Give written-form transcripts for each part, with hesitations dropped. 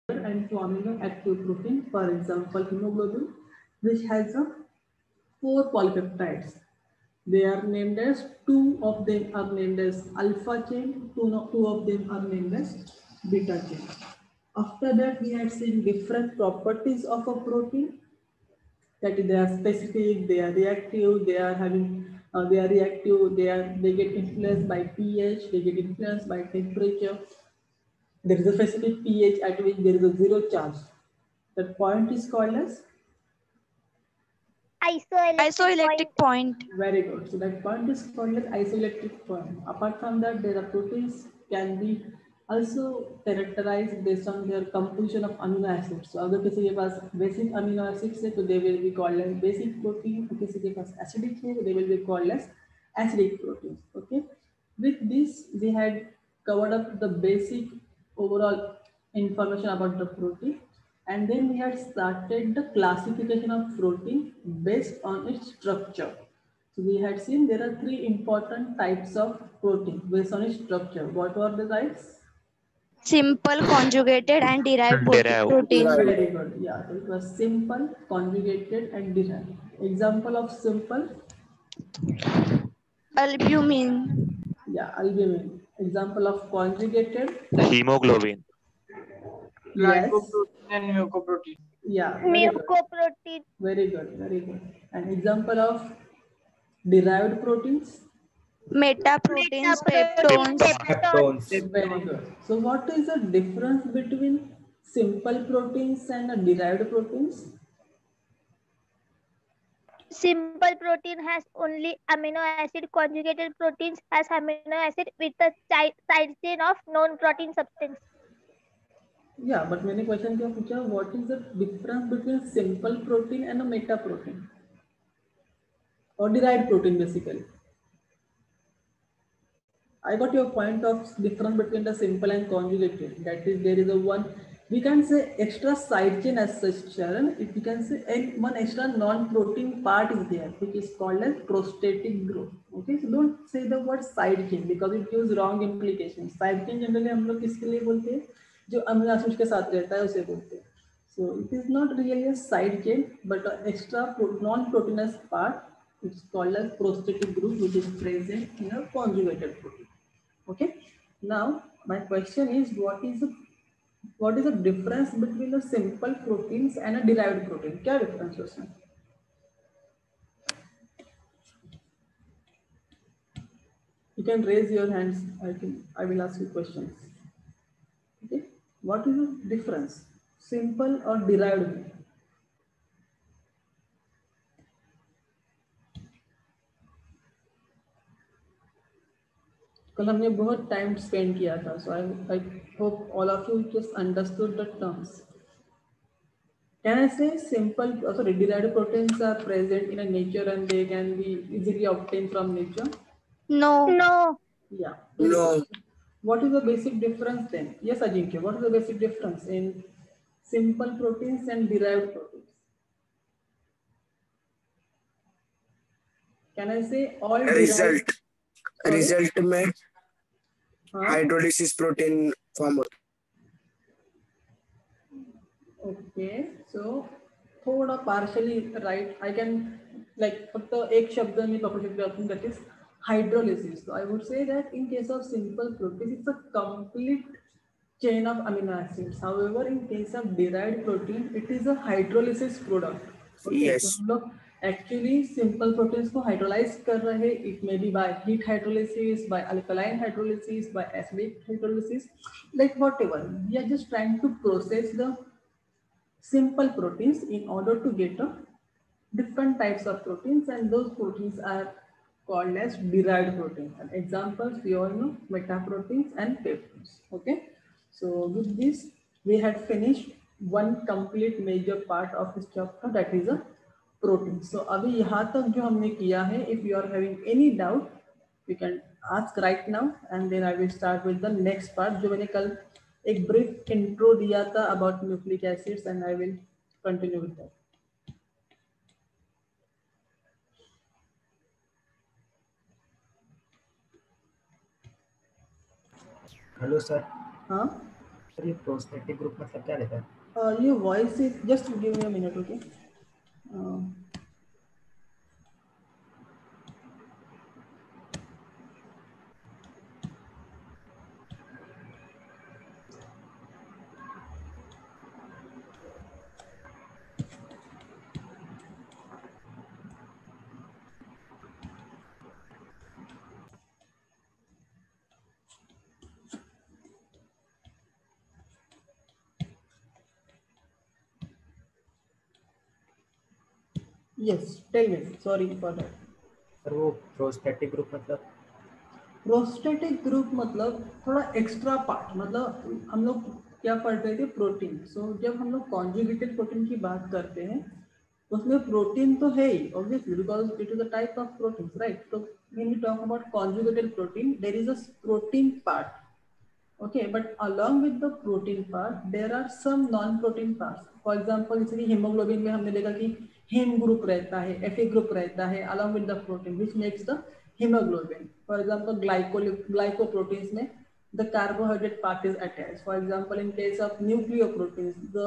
and two amino active protein, for example, hemoglobin, which has a 4 polypeptides. They are named as, two of them are named as alpha chain, two of them are named as beta chain. After that, we had seen different properties of a protein, that they are specific, they are reactive, they get influenced by pH, they get influenced by temperature. There is a specific pH at which there is a zero charge. That point is called as, Isoelectric point. Isoelectric point. very good. So that point is called as isoelectric point. Apart from that, there are proteins can be also characterized based on their composition of amino acids. So अगर किसी के पास basic amino acids है, तो they will be called as basic protein. और किसी के पास acidic है, they will be called as acidic proteins. Okay. With this, we had covered up the basic overall information about the protein. And then we had started the classification of protein based on its structure. So we had seen there are three important types of protein based on its structure. What were the types? Simple, conjugated, and derived Derived. protein. Very good. Yeah, it was simple, conjugated, and derived. Example of simple? Albumin. Yeah, albumin. Example of conjugated? Hemoglobin. Yes. Glycoprotein and mucoprotein. Yeah, very good. Mucoprotein. Very good, very good. An example of derived proteins? Metaproteins, peptones. Peptones. Very good. So what is the difference between simple proteins and derived proteins? Simple protein has only amino acid. Conjugated proteins has amino acid with the side chain of non-protein substance. Yeah, but many question क्या पूछा? What is the difference between simple protein and a meta protein or derived protein basically? I got your point of difference between the simple and conjugated. That is, there is a one, we can say extra side chain as such, Sharon. If we can say one extra non-protein part is there, which is called as prostatic growth. Okay, so don't say the word side chain because it gives wrong implications. Side chain generally हम लोग किसके लिए बोलते हैं? जो amino acid के साथ रहता है उसे बोलते हैं. So it is not really a side chain, but an extra non-proteinous part. It's called as prostatic group, which is present in a conjugated protein. Okay. Now my question is, what is the difference between the simple proteins and a derived protein? क्या difference है उसमें? You can raise your hands. I will ask you questions. Okay. What is the difference? Simple or derived? कल हमने बहुत time spend किया था, so I hope all of you just understood the terms. Can I say simple, sorry, derived proteins are present in a nature and they can be easily obtained from nature? No. No. Yeah. No. What is the basic difference then? Yes, Ajinkya, what is the basic difference in simple proteins and derived proteins? Can I say all derived? Result में हाँ? Hydrolysis protein form होता okay, सो थोड़ा partially right. I can like फक्त एक शब्द मी पकडू शकतो आपण, that is hydrolysis. So I would say that in case of simple protein it's a complete chain of amino acids. However, in case of derived protein, it is a hydrolysis product. Okay, Yes. so हम लोग actually simple proteins को hydrolyze कर रहे. It may be by heat hydrolysis, by alkaline hydrolysis, by acidic hydrolysis, like whatever. We are just trying to process the simple proteins in order to get a different types of proteins, and those proteins are called as derived proteins. And examples we all know, metaproteins and peptides. Okay. So with this, we had finished one complete major part of this chapter, that is a protein. So अभी यहाँ तक जो हमने किया है, if you are having any doubt, you can ask right now, and then I will start with the next part. जो मैंने कल एक brief intro दिया था about nucleic acids, and I will continue with that. Hello sir. हाँ. Sir ये prostatic group मतलब क्या रहता है? Your voice is just give me a minute, okay? Yes, tell me. Sorry for that. Sir वो prostatic group मतलब? Prostatic group मतलब थोड़ा एक्स्ट्रा पार्ट, मतलब हम लोग क्या पढ़ रहे थे, प्रोटीन. सो जब हम लोग कॉन्जुगेटेड प्रोटीन की बात करते हैं तो उसमें प्रोटीन तो है ही obviously, because it is a type of protein, right. तो when we talk about conjugated protein there is a protein part. Okay, but along with the protein part, there are some non-protein parts. For example, जैसे कि hemoglobin में हमने देखा कि हेम group रहता है, Fa group रहता है, along with the protein, which makes the hemoglobin. For example, glycoproteins में the carbohydrate part is attached. For example, in case of nucleoproteins, the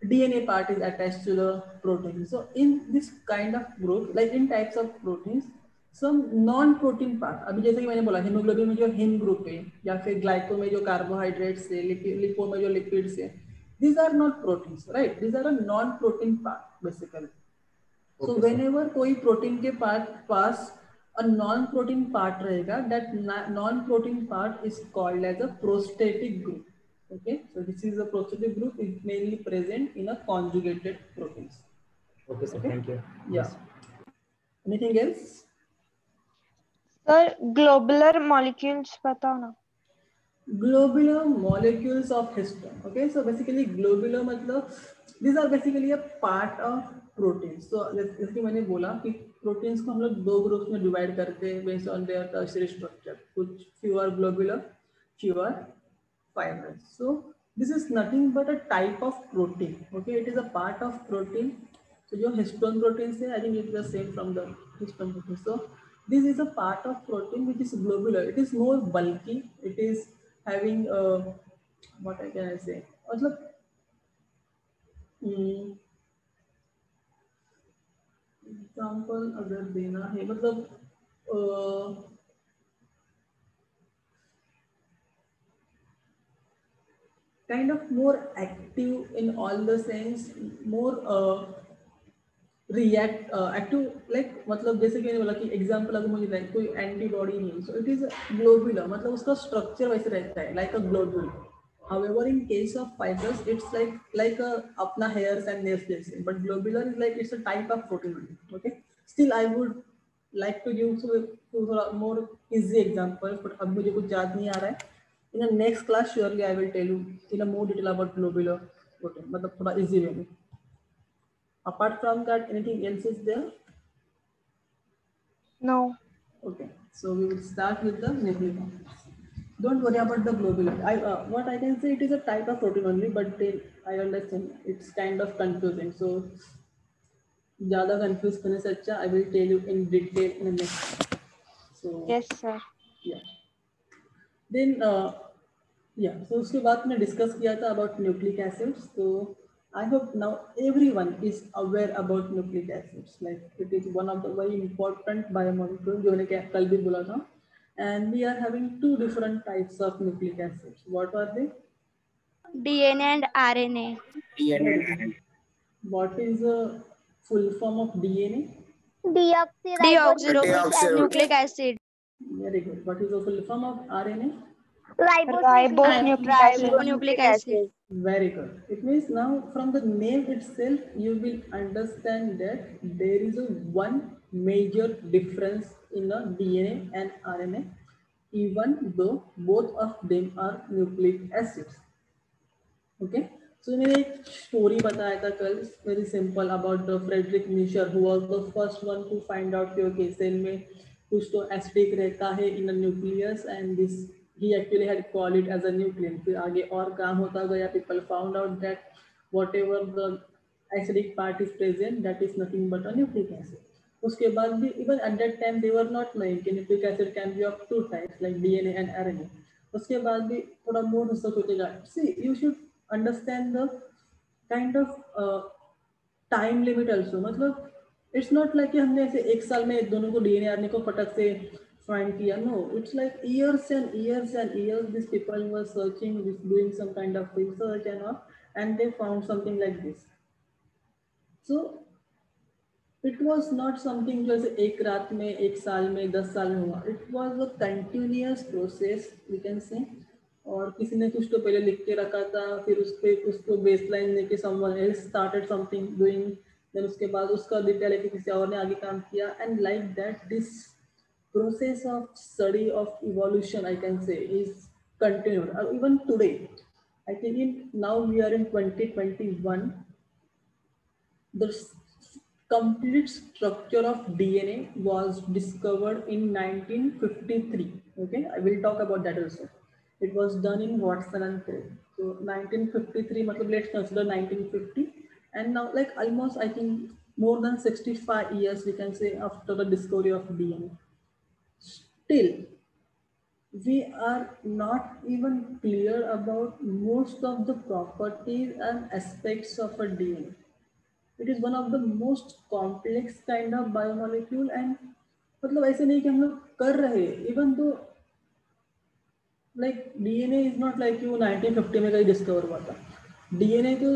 DNA part is attached to the protein. So in this kind of group, like in types of proteins, some non protein part, अभी जैसे कि मैंने बोला haemoglobin में जो हेम group है, या फिर ग्लाइको में जो कार्बोहाइड्रेट्स है, लिपो में जो लिपिड्स है, these are not proteins, right? These are a non protein part basically. So whenever कोई प्रोटीन के पास a non protein part रहेगा, that non protein part is called as a prostatic group. Okay, so this is a prostatic group is mainly present in a conjugated proteins. Okay sir, thank you. Yeah. Anything else? Sir globular molecules बताओ ना. Globular molecules of histone. Okay, so basically globular मतलब these are basically a part of proteins. So जैसे कि मैंने बोला कि proteins को हम लोग दो ग्रुप्स में डिवाइड करते हैं based on their tertiary structure. कुछ few are globular, few are fibrous. So this is nothing but a type of protein. Okay, it is a part of protein. So जो histone proteins है, I think it is the same from the histone proteins. So this is a part of protein which is globular. It is more bulky. It is having what can I say, मतलब example अगर देना है, मतलब kind of more active in all the sense, more react active, like मतलब जैसे कि मैंने बोला कि एग्जांपल अगर मुझे कोई एंटीबॉडी नहीं, सो इट इज ग्लोबुलर, मतलब उसका स्ट्रक्चर वैसे रहता है like a globule. However, in case of fibers, it's like a अपना hairs and nails जैसे, but globular is like it's a type of protein. Okay, still I would like to give थोड़ा more easy examples, but अब मुझे कुछ याद नहीं आ रहा है. In the next class, surely I will tell you in a more detail about globular protein, मतलब थोड़ा easy way में. Apart from that, anything else is there? No. Okay, so we will start with the nucleic acids. Don't worry about the globular. What I can say, it is a type of protein only, but I understand it's kind of confusing. So, ज़्यादा confuse करने से अच्छा, I will tell you in detail in the next. So Yes sir. Yeah. Then yeah. So उसके बाद मैंने discuss किया था about nucleic acids. So I hope now everyone is aware about nucleic acids. Like it is one of the very important biomolecule जो मैंने कल भी बोला था. And we are having two different types of nucleic acids. What are they? DNA and RNA. DNA. What is the full form of DNA? Deoxyribonucleic acid. Very good. What is the full form of RNA? Ribonucleic acid. Very good. It means now from the name itself, you will understand that there is a one major difference in the DNA and RNA, even though both of them are nucleic acids. Okay. So मैंने एक story बताया था कल, very simple, about the Frederick Miescher, who was the first one to find out कि okay, cell में कुछ तो acidic रहता है in the nucleus, and this he actually had called it as a nuclein. फिर आगे और काम होता गया, people found out that whatever the acidic part is present, that is nothing but a nucleic acid. उसके बाद भी even at that time they were not knowing कि nucleic acid can be of two types like DNA and RNA. उसके बाद भी थोड़ा more research होतेगा. So you should understand the kind of time limit also. मतलब it's not like कि हमने ऐसे एक साल में दोनों को डीएनए आरएनए को फटक से फाइंड किया. No, it's like years and years and years these people were searching, doing some kind of research and all, and they found something like this. So it was not something जैसे एक रात में, एक साल में, 10 साल में हुआ. It was a continuous process we can say. और किसी ने कुछ तो पहले लिख के रखा था, फिर उस पे उसको बेसलाइन लेके someone else started something doing, then उसके बाद उसका डिटेल लेके किसी और ने आगे काम किया, and like that this process of study of evolution I can say is continued. Even today I think now we are in 2021, the complete structure of DNA was discovered in 1953. Okay, I will talk about that also. It was done in Watson and Crick. So 1953, let's consider 1950, and now like almost I think more than 65 years we can say after the discovery of DNA. Still, we are not even clear about most of the properties and aspects of a DNA. It is one of the most complex kind of biomolecule, and मतलब ऐसे नहीं कि हम लोग कर रहे, even though like DNA is not like you 1950 में कहीं डिस्कवर हुआ था. DNA तो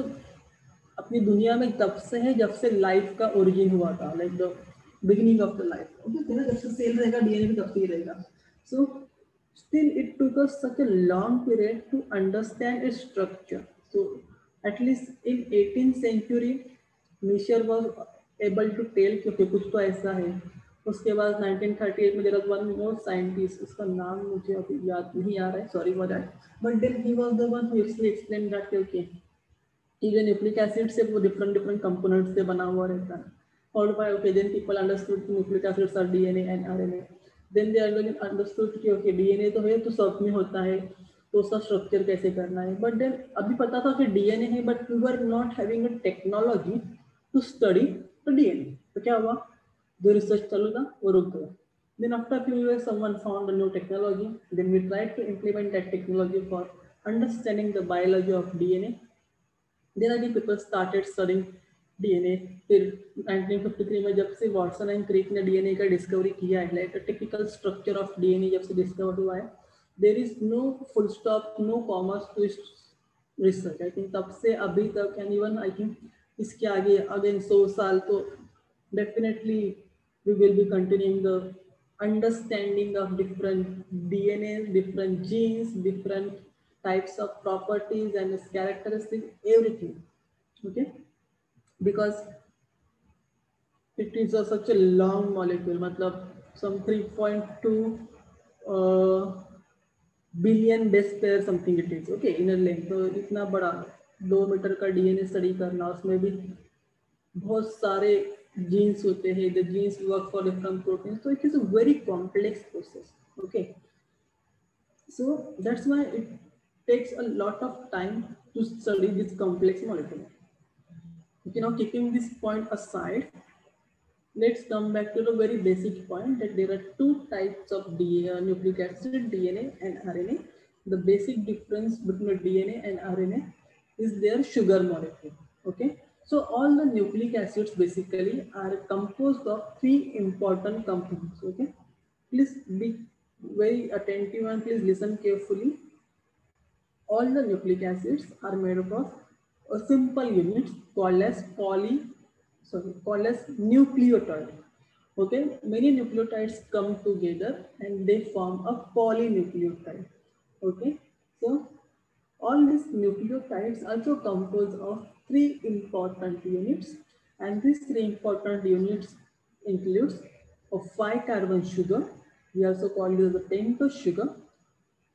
अपनी दुनिया में तब से है जब से लाइफ का ओरिजिन हुआ था, like the beginning of the life. Okay, जब से सेल रहेगा DNA भी तब से ही रहेगा. So still it took us such a long period to understand its structure. So at least in 18th century Michel was able to tell कि कुछ तो ऐसा है. उसके बाद 1938 में there was one more scientist, उसका नाम मुझे अभी याद नहीं आ रहा है, sorry for that, but then he was the one who actually explained that okay, ये न्यूक्लिक एसिड से वो different components से बना हुआ रहता है. Followed by okay, then people understood nucleic acids are DNA and RNA. Then they understood कि okay, DNA तो है तो सब में होता है, तो उसका स्ट्रक्चर कैसे करना है. बट देन अभी पता था कि डीएनए है, but we were not having a technology to study the DNA. तो क्या हुआ, जो रिसर्च चालू था वो रुक गया. Then after a few years, someone found a new technology. Then we tried to implement that technology for understanding the biology of DNA. Then again people started studying DNA. फिर 1953 में जब से वॉटसन एंड क्रिक ने DNA का discovery किया है, like typical structure of DNA जब से डिस्कवर हुआ है, there is no full stop, no commas to research. I think तब से अभी तक, एंड इवन आई थिंक इसके आगे अगेन 100 साल तो definitely we will be continuing the understanding of different DNAs, different genes, different types of properties and its characteristics, everything. Okay, because it is such a long molecule, मतलब some 3.2 billion base pair something it is. Okay, inner length. तो इतना बड़ा 2 metre का DNA study करना, उसमें भी बहुत सारे genes होते हैं, the genes work for different proteins, so it is a very complex process. Okay, so that's why it takes a lot of time to study this complex molecule. Okay, now keeping this point aside, let's come back to the very basic point that there are two types of nucleic acid, DNA and RNA. The basic difference between DNA and RNA is their sugar molecule. Okay, so all the nucleic acids basically are composed of 3 important components. Okay, please be very attentive and please listen carefully. All the nucleic acids are made up of a simple unit called as nucleotide. Okay, many nucleotides come together and they form a polynucleotide. Okay, so all these nucleotides also composed of 3 important units, and these 3 important units includes a 5-carbon sugar, we also call it as a pentose sugar,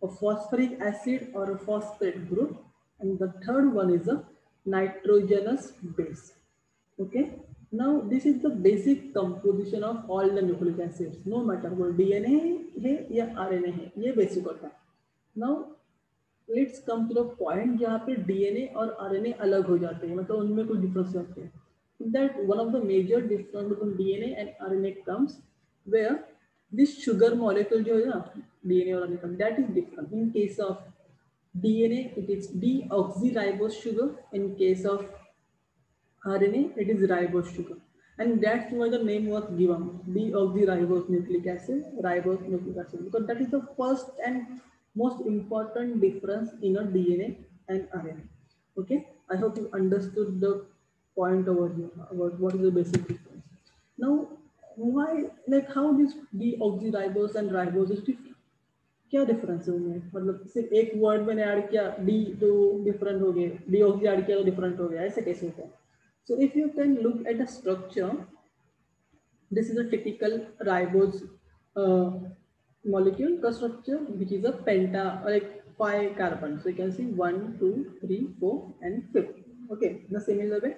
a phosphoric acid or a phosphate group, and the third one is a nitrogenous base. Okay, now this is the basic composition of all the nucleic acids, no matter वो DNA है या RNA है, ये basic होता है. Now let's come to the point जहाँ पे DNA और RNA अलग हो जाते हैं, मतलब उनमें कुछ difference होते हैं. That one of the major difference between DNA and RNA comes where This sugar molecule जो है ना DNA और RNA, that is different. In case of DNA, it is deoxyribose sugar. In case of RNA, it is ribose sugar. And that's why the name was given, deoxyribose nucleic acid, ribose nucleic acid, because that is the first and most important difference in a DNA and RNA. Okay, I hope you understood the point over here about what is the basic difference. Now, why, like how this deoxyribose and ribose is different? क्या difference है उनमें? मतलब सिर्फ एक word मैंने add किया D तो different हो गए, डीऑक्सी ऐड किया तो डिफरेंट हो गया, ऐसे कैसे होता है? So if you can look at a structure, this is a typical ribose molecule structure, which is a penta, like 5 carbons. So you can see 1, 2, 3, 4, and 5. Okay, in a similar way,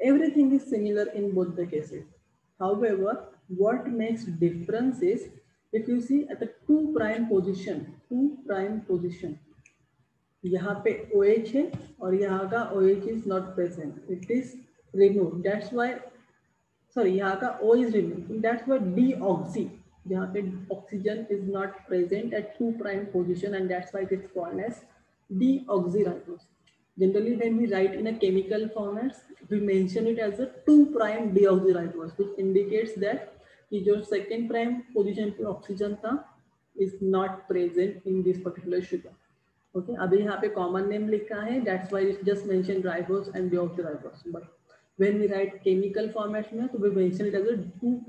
everything is similar in both the cases. However, what makes difference is if you see at the 2' position, यहाँ पे OH है और यहाँ का OH is not present. It is removed. That's why, sorry, यहाँ का O is removed. That's why deoxy, यहाँ पे oxygen is not present at 2' position, and that's why it is called as deoxyribose. Generally, when we write in a chemical formats, we mention it as a 2' deoxyribose, which indicates that कि जो 2' position पे oxygen था is not present in this particular sugar. Okay, अभी यहाँ पे common name लिखा है, that's why it's just mentioned ribose and deoxyribose. But when we write chemical format में, तो we mention it as a 2'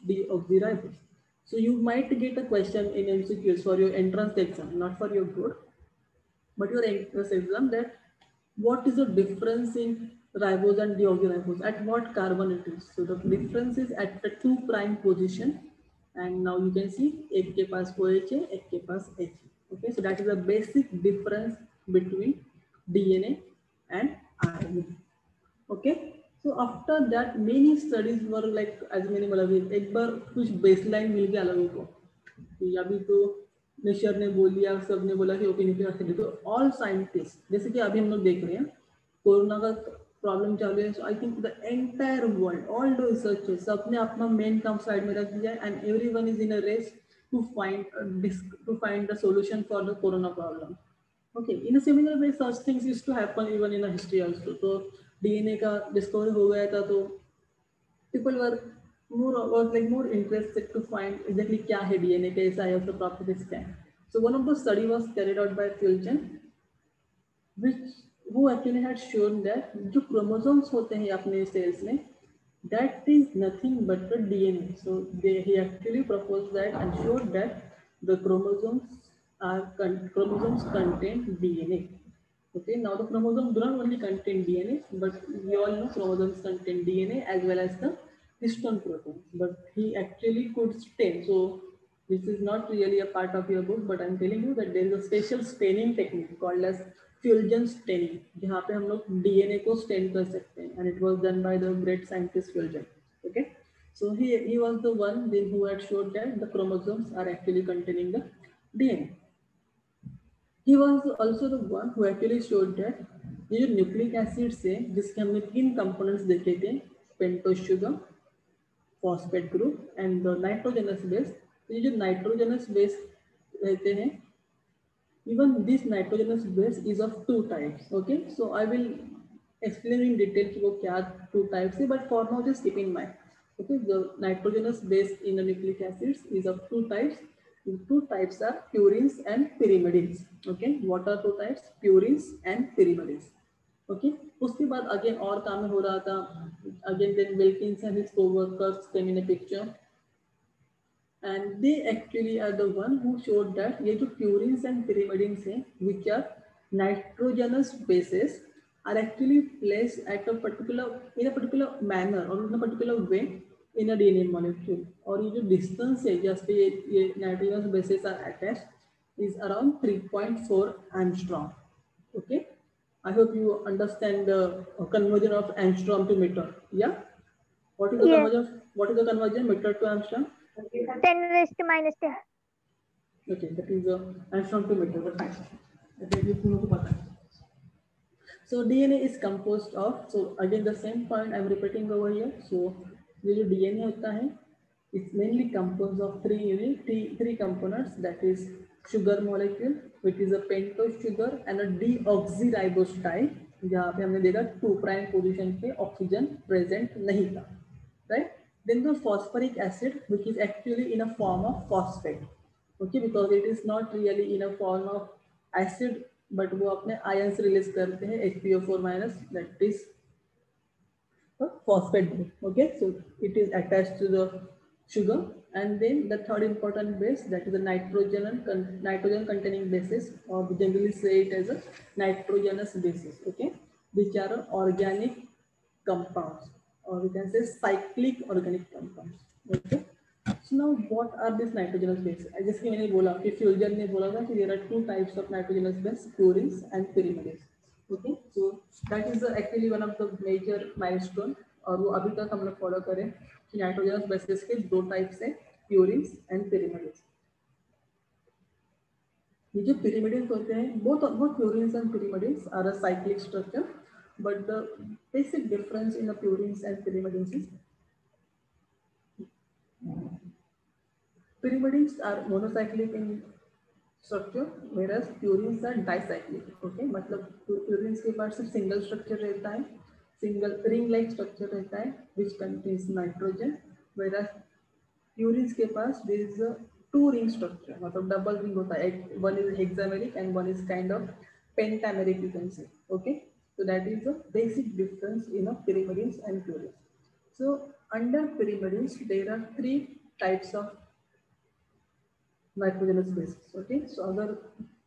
deoxyribose. So you might get a question in MCQs for your entrance exam, not for your board, but your entrance exam, that what is the difference in ribose and deoxyribose? At what carbon it is? So the difference is at the 2' position, and now you can see एक के पास OH है, एक के पास H. Okay, so that is the basic difference between DNA and RNA. Okay, so after that many studies were like, as मैंने बोला भी एक बार कुछ baseline मिल गया लोगों को कि अभी तो नेचर ने बोल दिया, सब ने बोला कि ओके न्यूक्लिक एसिड, तो ऑल साइंटिस्ट, जैसे कि अभी हम लोग देख रहे हैं कोरोना का प्रॉब्लम चालू है, so I think the entire world, all the researchers, सबने अपना मेन काम साइड में रख दिया, and everyone is in a race to find the solution for the corona problem. Okay, in a similar way such things used to happen even in a history also. So DNA का discovery हो गया था, तो people were more interested to find exactly क्या है DNA, कैसा है, उसका properties क्या है. So one of the study was carried out by Fulgen, who actually had shown that जो chromosomes होते हैं अपने cells में, that is nothing but the DNA. So he actually proposed that and showed that the chromosomes contain DNA. Okay, now the chromosomes do not only contain DNA, but we all know chromosomes contain DNA as well as the histone protein. But he actually could stain. So this is not really a part of your book, but I'm telling you that there is a special staining technique called as Fulgen staining, जहाँ पे हम लोग DNA को stain कर सकते हैं, and it was done by the great scientist Fulgen. Okay, so he was the one then who had showed that the chromosomes are actually containing the DNA. He was also the one who actually showed that ये जो nucleic acid से जिसके हमने 3 components देखे थे, pentose sugar, phosphate group and the nitrogenous base, तो ये जो नाइट्रोजनस बेस रहते हैं, even this nitrogenous base is of 2 types. Okay, so I will explain in detail कि वो क्या 2 types है, but for now just keep in mind. Okay, the nitrogenous base in the nucleic acids is of 2 types. The 2 types are purines and pyrimidines. Okay, what are 2 types? Purines and pyrimidines. Okay, उसके बाद again और काम हो रहा था, again then Wilkins and his co-workers came in a picture. And they actually are the one who showed that ये जो purines and pyrimidines हैं, which are nitrogenous bases, are actually placed at a particular manner or in a particular way in a DNA molecule. और ये जो distance है जहाँ पे ये nitrogenous bases are attached is around 3.4 angstrom. Okay, I hope you understand the conversion of angstrom to meter. Yeah, what is the conversion? What is the conversion meter to angstrom? 10⁻⁻10. Okay, that is angstrom to meter. That so DNA is composed of, so again the same point I'm repeating over here. So ये जो DNA होता है, It's mainly composed of three components, that is sugar molecule, which is a pentose sugar, and a deoxyribose type, जहाँ पे हमने देखा 2' position पे oxygen present नहीं था, right? Then the phosphoric acid, which is actually in a form of phosphate, okay, because it is not really in a form of acid, but वो अपने ions release करते हैं HPO4 minus, that is phosphate group. Okay, so it is attached to the sugar, and then the third important base, that is a nitrogen containing bases, or we generally say it as a nitrogenous bases. Okay, which are organic compounds, or we can say cyclic organic compounds. Okay, so now what are these nitrogenous bases? जैसे कि मैंने बोला कि fusion ने बोला था कि there are two types of nitrogenous bases, purines and pyrimidines. Okay, so that is actually one of the major milestone, और वो अभी तक हम लोग फॉलो करें कि नाइट्रोजनस बेसिस के दो टाइप्स हैं, प्यूरिन्स एंड pyrimidines. ये जो pyrimidines होते हैं, both purines and pyrimidines are a cyclic structure, but the basic difference in the purines and pyrimidines is pyrimidines are monocyclic in structure, whereas purines are dicyclic. Okay, मतलब purines के पास सिर्फ single structure रहता है, single ring like structure रहता है, which contains nitrogen, whereas purines के पास there is a two ring structure, मतलब double ring होता है, one is hexameric and one is kind of pentameric, you can say. Okay, so that is the basic difference in a pyrimidines and purines. So under pyrimidines there are three types of nitrogenous bases. Okay, so अगर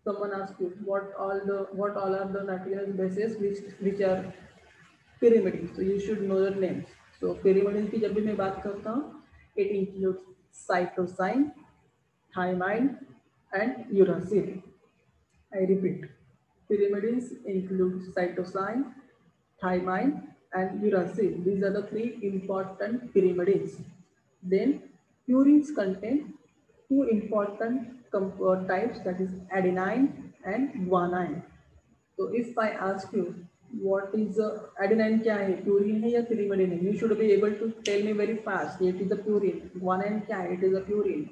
someone asks you what all are the nitrogenous bases which are pyrimidines, so you should know the names. So pyrimidines की जब भी मैं बात करता हूँ, it includes cytosine, thymine and uracil. I repeat, pyrimidines include cytosine, thymine and uracil. These are the three important pyrimidines. Then purines contain two important types, that is adenine and guanine. So if I ask you what is adenine क्या है, purine है या pyrimidine है, you should be able to tell me very fast. It is a purine. Guanine क्या है? It is a purine.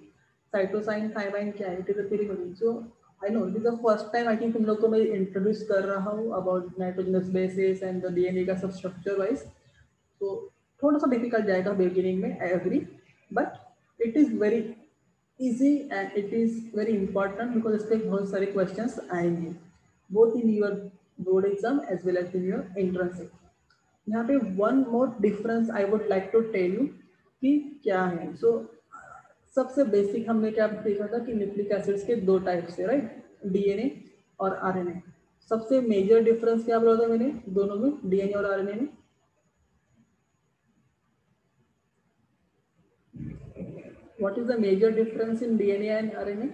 Cytosine, thymine क्या है? It is a pyrimidine. So I know this is the first time I think तुम लोग को मैं introduce कर रहा हूँ about nitrogenous bases and the DNA का सब structure wise. So थोड़ा सा difficult जाएगा beginning में, I agree, but it is very easy and it is very important because इस पे बहुत सारे questions आएंगे, both in your board exam as well as in your entrance exam. यहाँ पे one more difference I would like to tell you कि क्या है. So सबसे बेसिक हमने क्या देखा था कि न्यूक्लिक एसिड्स के दो टाइप्स है, राइट, डीएनए और आरएनए. सबसे मेजर डिफरेंस क्या बोला था मैंने दोनों में, डीएनए और आरएनए में? What is the major difference in DNA and RNA?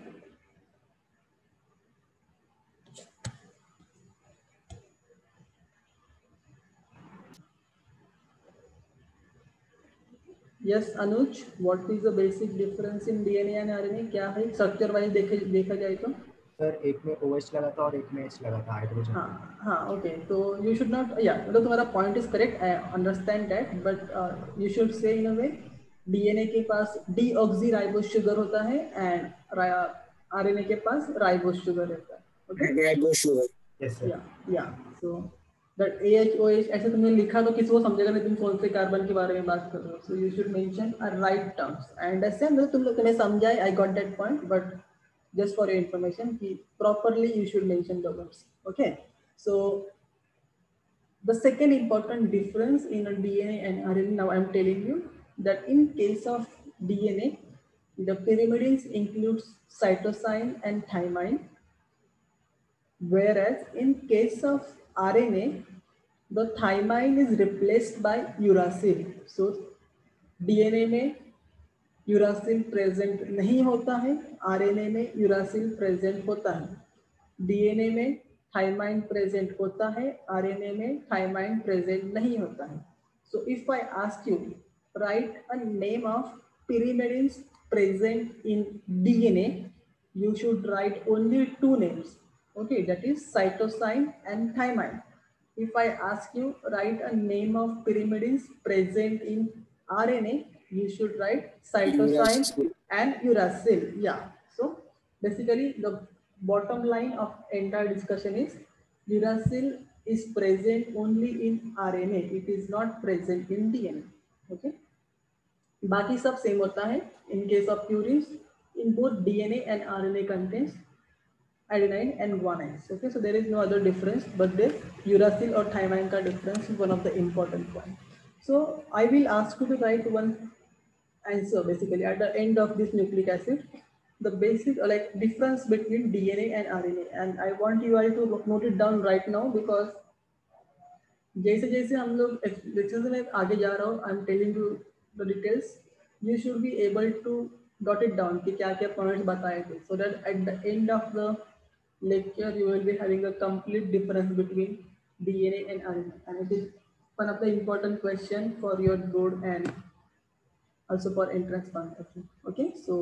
Yes, Anuj, what is the basic difference in DNA and RNA? क्या है स्ट्रक्चर वाइज देखा जाए तो? सर एक में OH लगा था और एक में H लगा था, हाइड्रोजन. हाँ ओके, तो यू शुड नॉट, या मतलब तुम्हारा point is correct, I understand that, but you should say in a way DNA के पास डीऑक्सीराइबोस शुगर होता है एंड आरएनए के पास राइबोस शुगर रहता है. Okay, ribose sugar. Yes sir. या सो दैट AHOH ऐसे तुमने लिखा तो किसी को समझेगा नहीं तुम कौन से कार्बन के बारे में बात कर रहे हो. So you should mention a right terms. I understand, तुम लोग तुम्हें समझाए, I got that point, but just for your information, properly you should mention the words. Okay, so the second important difference in a DNA and RNA, now I'm telling you that in case of DNA, the pyrimidines includes cytosine and thymine, whereas in case of RNA, the thymine is replaced by uracil. So DNA में uracil present नहीं होता है, RNA में uracil present होता है, DNA में thymine present होता है, आरएनए में थाइमाइन प्रेजेंट नहीं होता है. So if I ask you right a name of pyrimidines present in DNA, you should write only two names. Okay, that is cytosine and thymine. If I ask you write a name of pyrimidines present in RNA, you should write cytosine Uracil. and uracil. Yeah. So basically the bottom line of entire discussion is uracil is present only in RNA. It is not present in DNA. Okay. बाकी सब same होता है. In case of purines, in both DNA and RNA contains adenine and guanine. Okay, so there is no other difference, but this uracil or thymine ka difference is one of the important point. So I will ask you to write one answer basically at the end of this nucleic acid, the basic like difference between DNA and RNA, and I want you all to note it down right now because जैसे जैसे हम लोग lecture में आगे जा रहा हूँ, I am telling you the details, you should be able to dot it down कि क्या क्या पॉइंट्स बताए थे, so that at the end of the lecture you will be having a complete difference between DNA and RNA, and it is one of the important question for your board and also for entrance point of view. Okay, so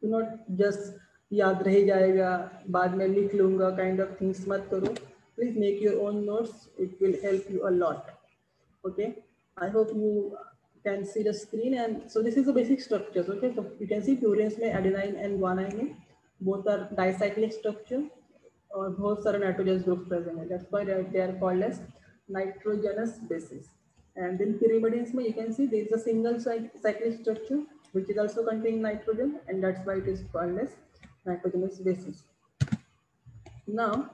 do not just याद रह जाएगा बाद में लिख लूंगा kind of things मत करो. Please make your own notes. It will help you a lot. Okay, I hope you can see the screen. And so this is the basic structures. Okay, so you can see purines में adenine and guanine में both are dicyclic structure और बहुत सारे nitrogenous groups present है. That's why they are called as nitrogenous bases. And then pyrimidines में you can see there is a single cyclic structure which is also containing nitrogen, and that's why it is called as nitrogenous bases. Now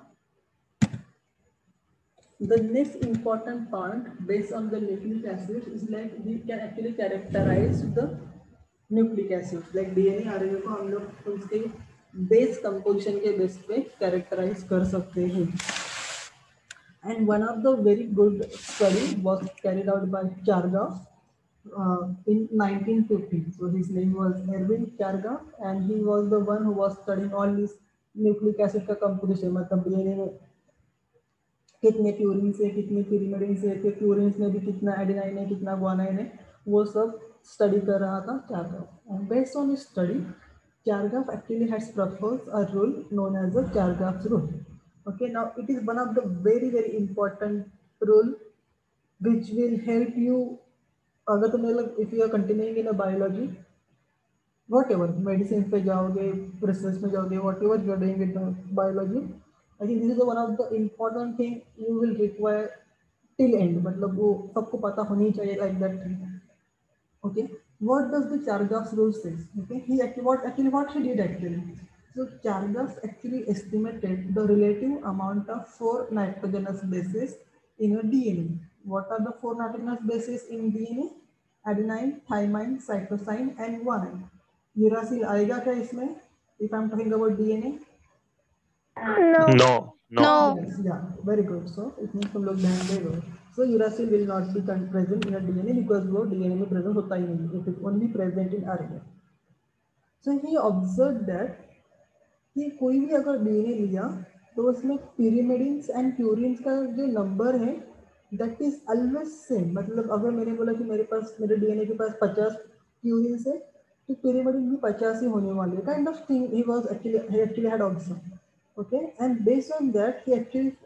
the next important part based on the nucleic acid is like we can actually characterize the nucleic acids. Like DNA RNA को हम लोग उसके base composition के base पे characterise कर सकते हैं. And one of the very good study was carried out by Chargaff in 1950. So his name was Erwin Chargaff, and he was the one who was studying all these nucleic acid का composition. मतलब DNA में कितने purines है, कितने pyrimidines है, फिर purines में भी कितना एडेनाइन है, कितना गुआनाइन है, वो सब स्टडी कर रहा था Chargaff. And based on his study, Chargaff actually has proposed a rule known as the Chargaff's rule. Okay, now it is one of the very very important rule which will help you. अगर तुम मतलब if you are continuing in a biology, whatever medicine पे जाओगे, research में जाओगे, whatever you are doing with the biology, I think this is the one of the important thing you will require till end. मतलब वो सबको पता होनी चाहिए like that thing. Okay, what does the Chargaff's rule says? Okay, what he did actually. So Chargaff actually estimated the relative amount of 4 nitrogenous bases in a DNA. What are the 4 nitrogenous bases in DNA? Adenine, thymine, cytosine, and guanine. Uracil आएगा क्या इसमें? If I'm talking about DNA. No. No. Yes, yeah, very good. So it means तुम लोग ध्यान दे रहे हो. So uracil will not be present in a DNA because वो DNA में present होता ही नहीं. It is only present in RNA. So he observed that कि कोई भी अगर DNA लिया तो उसमें pyrimidines and purines का जो नंबर है that is always same. मतलब अगर मैंने बोला कि मेरे DNA के पास 50 purines है तो pyrimidine भी 50 ही होने वाले. Kind of thing he actually had observed. Okay, and based on that he actually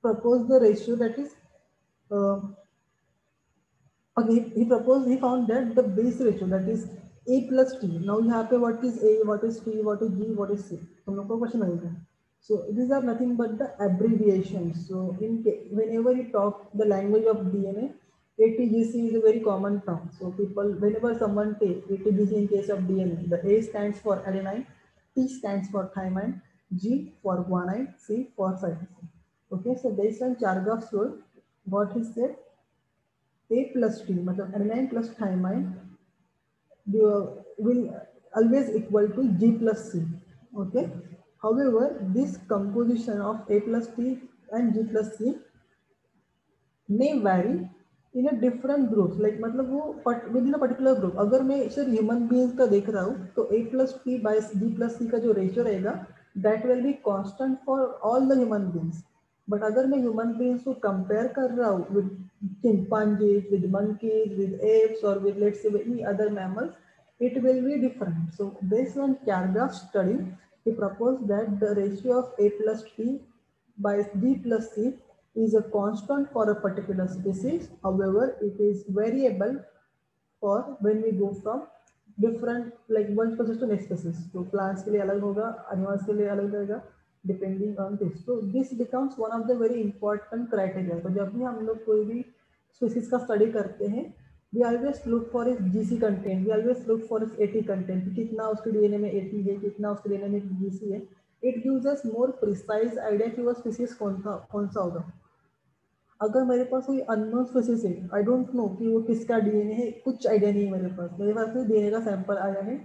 proposed the ratio that is he found that the base ratio that is A plus T. Now यहाँ पे what is A, what is T, what is G, what is C? तुम लोग को question आएगा. So these are nothing but the abbreviations. So whenever you talk the language of DNA, ATGC is a very common term. So people, whenever someone takes ATGC in case of DNA, the A stands for adenine, T stands for thymine, G for guanine, C for cytosine. Okay, so based on Chargaff's rule, what he said, A plus T, मतलब adenine plus thymine will always equal to G plus C. Okay. However, this composition of A plus T and G plus C may vary in a different groups. Like मतलब वो within a particular group. अगर मैं सिर्फ human beings का देख रहा हूँ तो A plus T by G plus C का जो ratio रहेगा that will be constant for all the human beings. But अगर मैं human beings को compare कर रहा हूँ with chimpanzees, with monkeys, with apes, or with let's say any other mammals, it will be different. So based on Chargaff's study, he proposed that the ratio of A plus T by G plus C is a constant for a particular species. However, it is variable for when we go from different like one species to next species. तो plants के लिए अलग होगा, animals के लिए अलग रहेगा, depending on this. So this becomes one of the very important criteria. तो जब भी हम लोग कोई भी species का study करते हैं, we always look for its GC content, we always look for its AT content, कि कितना उसके DNA में AT है, कितना उसके DNA में GC है. It gives us more precise idea कि वो species कौन सा होगा. अगर मेरे पास कोई अननोन स्पीसीज है, आई डोंट नो कि वो किसका डीएनए है, कुछ आइडिया नहीं है मेरे पास कोई डीएनए का सैंपल आया है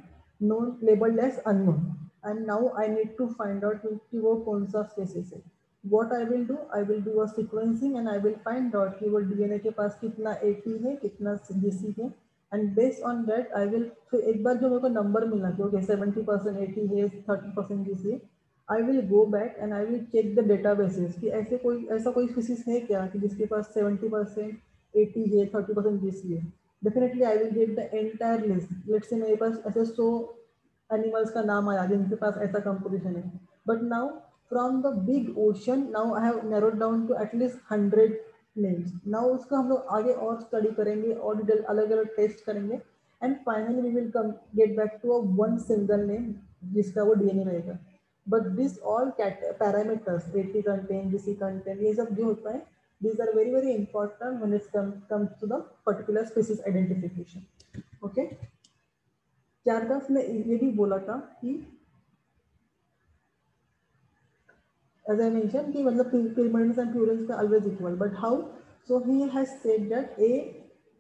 known labelled as unknown and now I need to find out कि वो कौन सा स्पीसीज है. What I will do a sequencing and I will find out कि वो डीएनए के पास कितना एटी है, कितना जीसी है, and based on that I will एक बार जो मेरे को नंबर मिलना कि ओके 70% एटी है, 30% जीसी है, I will go back and I will check the databases कि ऐसा कोई स्पीसीज है क्या कि जिसके पास 70% 80 है, 30% GC है. Definitely I will get the entire list. Let's say मेरे पास ऐसे 100 animals का नाम आया जिनके पास ऐसा composition है. But now from the big ocean, now I have narrowed down to at least 100 names. Now उसका हम लोग आगे और study करेंगे और डिटेल अलग-अलग टेस्ट करेंगे and finally we will get back to a one single name जिसका वो DNA रहेगा. But this all parameters, AT content, GC content, ये सब जो होता है, these are very very important when it comes to the particular species identification. Okay? Chargaff ने ये भी बोला था कि as I mentioned कि मतलब pyrimidines and purines are always equal, but how? So he has said that A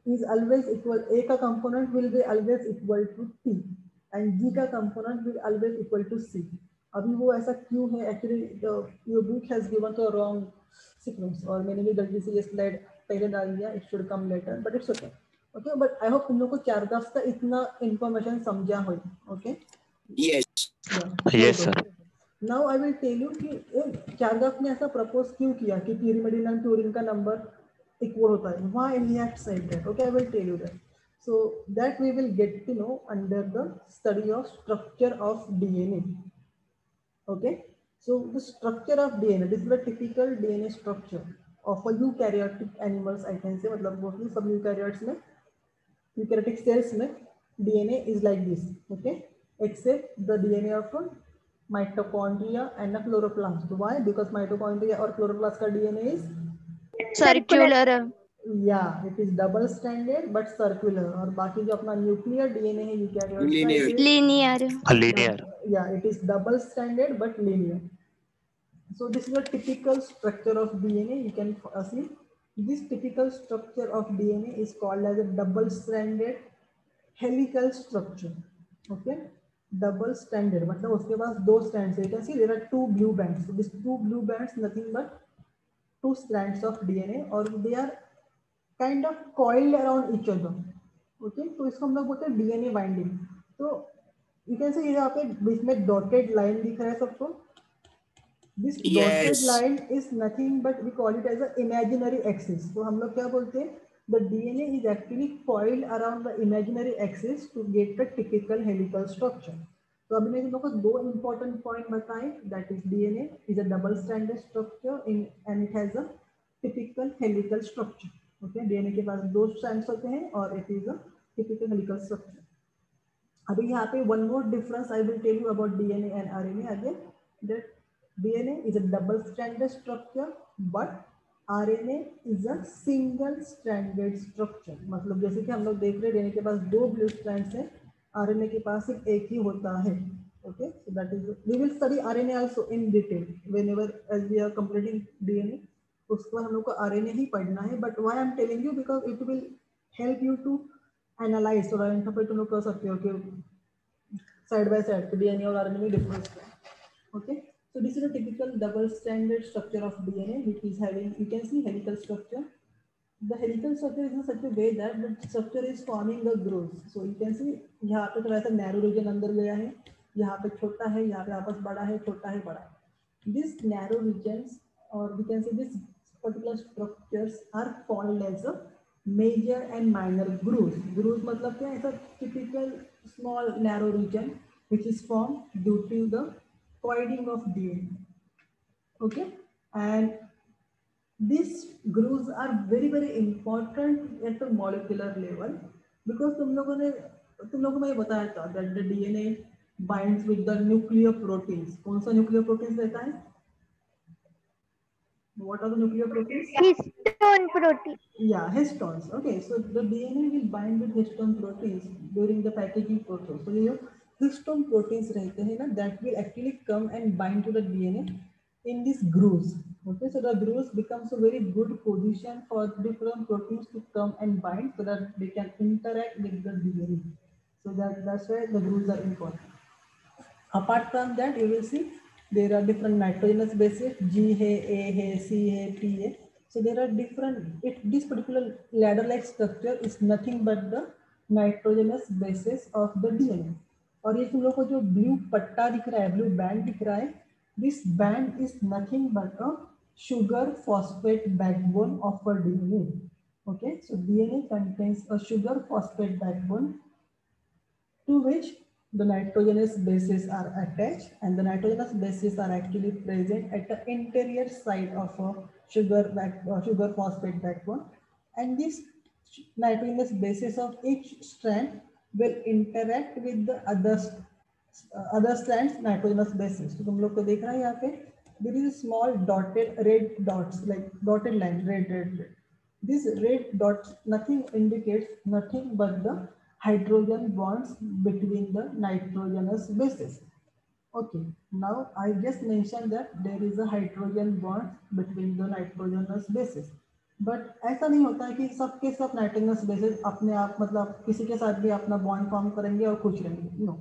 is always equal. A का component will be always equal to T, and G का component will always equal to C. अभी वो ऐसा क्यों है? Actually your book has given the wrong sequence और मैंने भी गलती से ये स्लाइड पहले डाल दिया. It should come later but it's okay. Okay, but I hope तुम लोग को चार्गाफ का इतना इंफॉर्मेशन समझा हो. Okay, yes sir. Now I will tell you कि चार्गाफ ने ऐसा प्रपोज क्यों किया कि pyrimidine and purine का नंबर इक्वल होता है. Why he has said that? Okay, I will tell you that. So that we will get to know under the study of structure of DNA. Okay, so the structure of DNA, this is the typical DNA structure of a eukaryotic animals. I can say मतलब mostly सब eukaryotes में, eukaryotic cells में DNA is like this. Okay, except the DNA of mitochondria and the chloroplast. Why? Because mitochondria or chloroplast का DNA is circular. yeah, it is double stranded but circular. और बाकी जो अपना nuclear DNA है eukaryotes का, it is Linear. yeah, it is double stranded but linear. So this is a typical structure of DNA. You can see this typical structure of DNA is called as a double stranded helical structure. Okay, double stranded मतलब उसके पास दो strands है. You can see there are two blue bands. So these two blue bands nothing but two strands of DNA और they are kind of coiled around each other. Okay, तो इसको हम लोग बोलते हैं DNA binding. तो you can see यहाँ पे बीच में dotted line दिख रहा है सबको. This dotted line is nothing but we call it as an imaginary axis. तो हम लोग क्या बोलते हैं? The DNA is actually coiled around the imaginary axis to get the typical helical structure. तो अभी मैंने तुम लोग को दो important point बताए. That is DNA is a double stranded structure and it has a typical helical structure. Okay, DNA के पास दो strands होते हैं और it is a typical helical structure. अभी यहाँ पे one more difference I will tell you about DNA and RNA again. That DNA is a double stranded structure but RNA is a single stranded structure. मतलब जैसे कि हम लोग देख रहे हैं DNA के पास दो blue strands हैं, RNA के पास सिर्फ एक ही होता है. Okay, so that is we will study RNA also in detail whenever as we are completing DNA. उसके बाद हम लोग को RNA ही पढ़ना है. But why I am telling you because it will help you to analyze और interpret तुम लोग कर सकते हो कि side by side DNA और RNA में difference है. Okay. So this is a typical double stranded structure of DNA which is having, you can see helical structure. The helical structure is in such a way that the structure is forming the grooves. So you can see यहाँ पे थोड़ा सा narrow region अंदर गया है, यहाँ पे छोटा है, यहाँ पे आपस बड़ा है, छोटा है, बड़ा है. These narrow regions or we can say these particular structures are called as a major and minor grooves. Grooves मतलब क्या है? ऐसा typical small narrow region which is formed due to the coiling of DNA. Okay, and these grooves are very very important at the molecular level because तुम लोगों को मैं बताया था that the DNA binds with the nuclear proteins. कौन सा nuclear proteins रहता है? What are the nuclear proteins? Histone protein. Yeah, histones. Okay, so the DNA will bind with histone proteins during the packaging process. So ये जो histone proteins रहते हैं ना, that will actually come and bind to the DNA in these grooves. Okay, so the grooves becomes a very good position for different proteins to come and bind so that they can interact with the DNA. So that's why the grooves are important. Apart from that, you will see there are different nitrogenous bases. G है, A है, C है, P है. So there are different. This particular ladder-like structure is nothing but the nitrogenous bases of the DNA. और ये तुम लोग को जो ब्लू पट्टा दिख रहा है, ब्लू बैंड दिख रहा है, this band is nothing but a sugar phosphate backbone of a DNA. Okay, so DNA contains a sugar phosphate backbone to which the nitrogenous bases are attached, and the nitrogenous bases are actually present at the interior side of a sugar phosphate backbone, and these nitrogenous bases of each strand will interact with the other strands nitrogenous bases. तो तुम लोग को देख रहा है यहाँ पे there is a small dotted red dots like dotted line red. This red dots nothing indicates nothing but the hydrogen bonds between the nitrogenous bases. Okay, now I just mentioned that there is a hydrogen bond between the nitrogenous bases. But ऐसा नहीं होता है कि सबके सब nitrogenous bases अपने आप मतलब किसी के साथ भी अपना bond form करेंगे और खुश रहेंगे. No,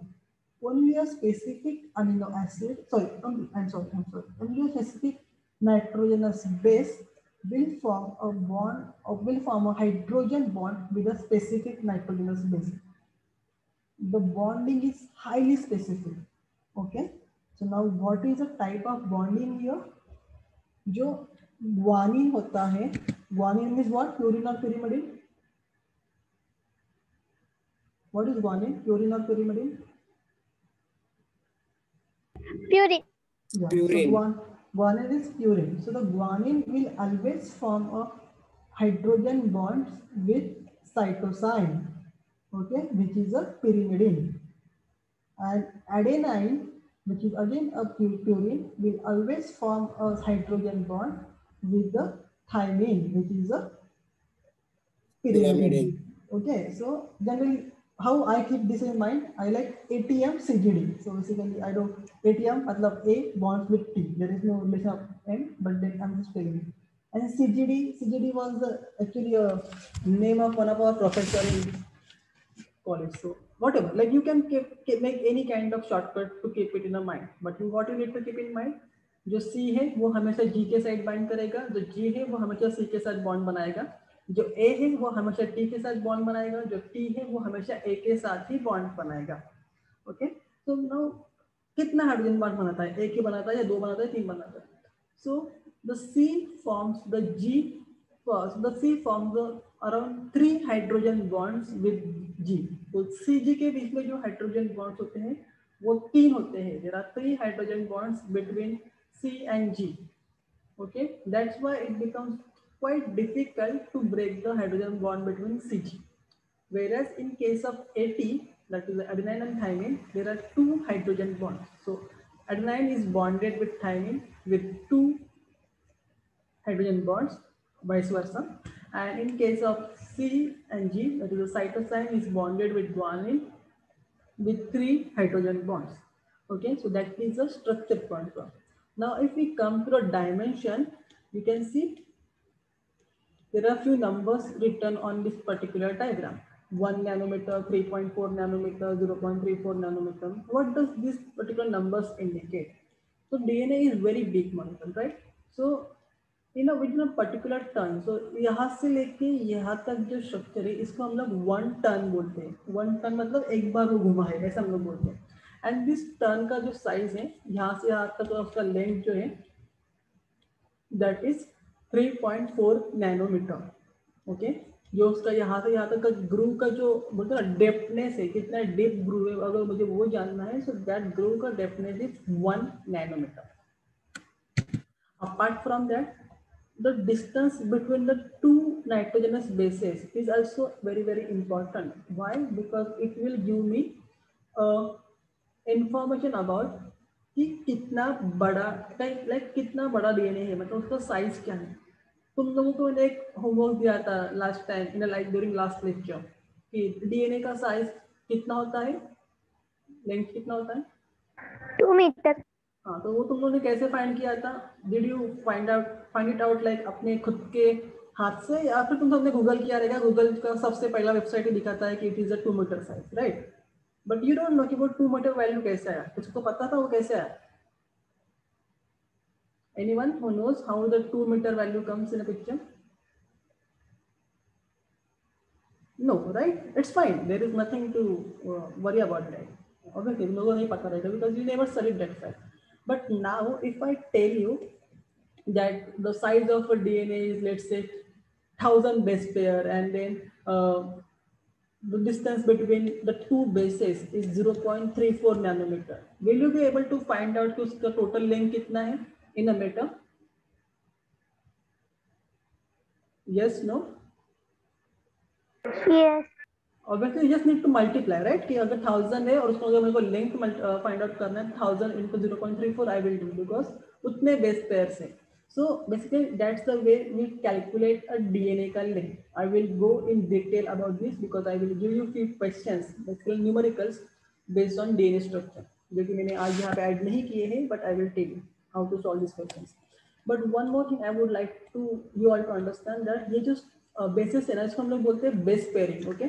only a specific amino acid. Only a specific nitrogenous base will form a bond or will form a hydrogen bond with a specific nitrogenous base. The bonding is highly specific. Okay, so now what is the type of bonding here? जो guanine होता है, guanine means what? Purine or pyrimidine? What is guanine? Purine or pyrimidine? Purine. Yeah, Purine. so guanine is purine. So the guanine will always form a hydrogen bonds with cytosine, okay, which is a pyrimidine. And adenine, which is again a purine, will always form a hydrogen bond with the thymine, which is a pyrimidine. Okay, so generally how I keep this in mind, I like ATM CGD. So basically I don't ATM matlab A bonds with T. There is no relation of M, but then I'm just telling you. And CGD was actually a name of one of our professor in college. So whatever, like you can make any kind of shortcut to keep it in a mind. But what you need to keep in mind, जो C है वो हमेशा G के साथ bind करेगा, जो G है वो हमेशा C के साथ बॉन्ड बनाएगा, जो A है वो हमेशा T के साथ बॉन्ड बनाएगा, जो T है वो हमेशा A के साथ ही बॉन्ड बनाएगा. ओके, तो नाउ कितना हाइड्रोजन बॉन्ड बनाता है? एक ही बनाता है या दो बनाता है, तीन बनाता है? So the C forms the G first. The C forms the around 3 hydrogen bonds with G. तो CG के बीच में जो हाइड्रोजन बॉन्ड्स होते हैं वो 3 होते हैं. There are 3 hydrogen bonds between C and G. Okay, that's why it becomes quite difficult to break the hydrogen bond between CG. Whereas in case of AT, that is adenine and thymine, there are 2 hydrogen bonds. So adenine is bonded with thymine with 2 hydrogen bonds, vice versa. And in case of C and G, that is the cytosine is bonded with guanine with 3 hydrogen bonds. Okay, so that is a structured contour. Now if we come to the dimension, you can see there are few numbers written on this particular diagram. 1 nanometer, 3.4 nanometer, 0.34 nanometer. What does these particular numbers indicate? So DNA is very big molecule, right? So within a particular ton, so यहाँ से लेके यहाँ तक जो structure है इसको हम लोग 1 टन बोलते हैं. 1 टन मतलब एक बार वो घुमा है, ऐसा हम लोग बोलते हैं. एंड दिस टन का जो साइज है यहाँ से यहाँ तक उसका लेंथ जो है दैट इज 3.4 नैनोमीटर. ओके, जो उसका यहाँ से यहाँ तक का ग्रूव का जो बोलते हैं ना डेप्थनेस है, कितना डीप ग्रूव है, अगर मुझे वो जानना है, सो दैट ग्रूव का depthness is 1 nanometre. Apart from that the distance between the two nitrogenous bases is also very, very important. Why? Because it will give me information about कि कितना बड़ा लाइक कितना बड़ा डीएनए है, मतलब उसका साइज क्या है. तुम लोगों को मैंने एक होमवर्क दिया था last time in like during last lecture कि डीएनए का साइज कितना होता है, लेंथ कितना होता है. 2 मीटर. हाँ, तो वो तुम लोगों ने कैसे फाइंड किया था? Did you find it out like अपने खुद के हाथ से, या फिर तुम सबने गूगल किया रहेगा? गूगल का सबसे पहला वेबसाइट ही दिखाता है कि it is a 2 metre size, right? But you don't know कि वो 2 मीटर वैल्यू कैसे आया. कुछ को पता था वो कैसे आया? Anyone who knows how the 2 metre value comes in a picture? No, right? It's fine, there is nothing to worry about that. Obviously, तुम लोगों को नहीं पता रहेगा because you never studied that fact. But now, if I tell you that the size of a DNA is, let's say, 1000 base pair, and then the distance between the two bases is 0.34 nanometer, will you be able to find out कि उसका total length कितना है in a meter? Yes, no? Yes. Obviously, you just need to multiply, right? कि अगर 1000 है और उसको अगर मेरे को लेंथ फाइंड आउट करना है, 1000 into 0.34 I will do, because उतने बेस पेयर्स हैं. So basically, that's the way we calculate a DNA का length. I will go in detail about this because I will give you few questions, basically numericals based on DNA structure, जो कि मैंने आज यहाँ पे add नहीं किए हैं, but I will tell you how to solve these questions. But one more thing I would like to you all to understand that ये जो basis है ना, इसको हम लोग बोलते हैं बेस पेयरिंग. ओके,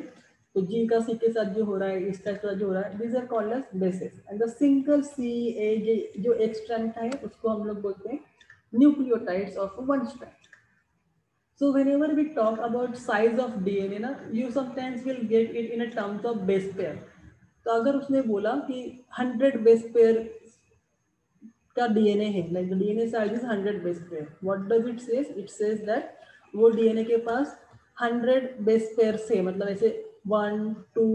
तो जी का सी के साथ जो हो रहा है, इस टाइप का जो हो रहा है, these are called as bases. And the single CA जो एक स्ट्रैंड का है, उसको हम लोग बोलते हैं nucleotides of one strand. So whenever we talk about size of DNA ना, you sometimes will get it in a terms of base pair. तो अगर उसने बोला कि 100 base pair का DNA है, like the DNA size is 100 base pair, what does it says? It says that वो DNA के पास 100 base pair से, मतलब ऐसे 1 2